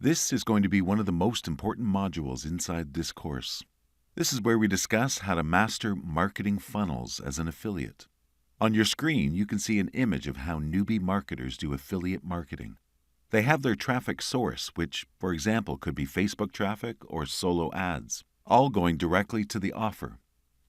This is going to be one of the most important modules inside this course. This is where we discuss how to master marketing funnels as an affiliate. On your screen, you can see an image of how newbie marketers do affiliate marketing. They have their traffic source, which, for example, could be Facebook traffic or solo ads, all going directly to the offer.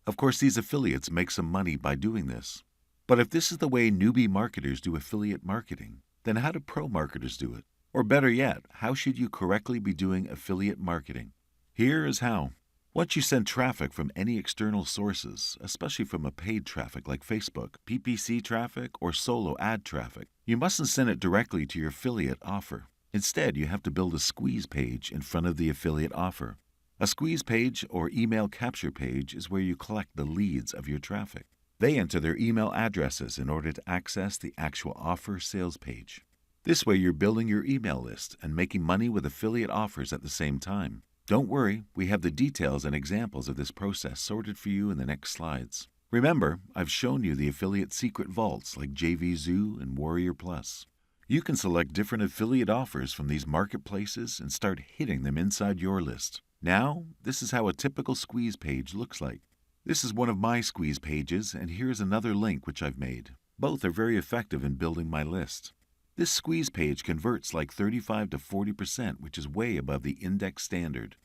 Of course, these affiliates make some money by doing this. But if this is the way newbie marketers do affiliate marketing, then how do pro marketers do it? Or better yet, how should you correctly be doing affiliate marketing? Here is how. Once you send traffic from any external sources, especially from a paid traffic like Facebook, PPC traffic, or solo ad traffic, you mustn't send it directly to your affiliate offer. Instead, you have to build a squeeze page in front of the affiliate offer. A squeeze page or email capture page is where you collect the leads of your traffic. They enter their email addresses in order to access the actual offer sales page. This way, you're building your email list and making money with affiliate offers at the same time. Don't worry, we have the details and examples of this process sorted for you in the next slides. Remember, I've shown you the affiliate secret vaults like JVZoo and Warrior Plus. You can select different affiliate offers from these marketplaces and start hitting them inside your list. Now, this is how a typical squeeze page looks like. This is one of my squeeze pages, and here's another link which I've made. Both are very effective in building my list. This squeeze page converts like 35 to 40%, which is way above the index standard.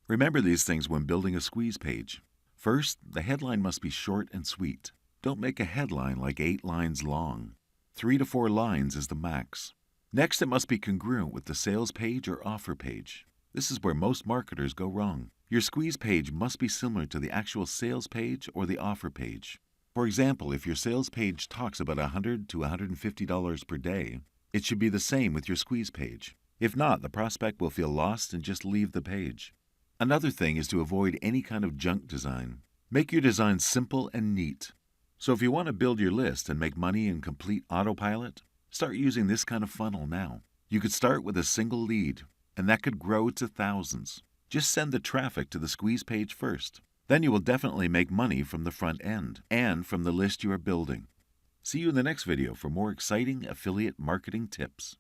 Remember these things when building a squeeze page. First, the headline must be short and sweet. Don't make a headline like 8 lines long. 3 to 4 lines is the max. Next, it must be congruent with the sales page or offer page. This is where most marketers go wrong. Your squeeze page must be similar to the actual sales page or the offer page. For example, if your sales page talks about $100 to $150 per day, it should be the same with your squeeze page. If not, the prospect will feel lost and just leave the page. Another thing is to avoid any kind of junk design. Make your design simple and neat. So if you want to build your list and make money in complete autopilot, start using this kind of funnel now. You could start with a single lead, and that could grow to thousands. Just send the traffic to the squeeze page first. Then you will definitely make money from the front end and from the list you are building. See you in the next video for more exciting affiliate marketing tips.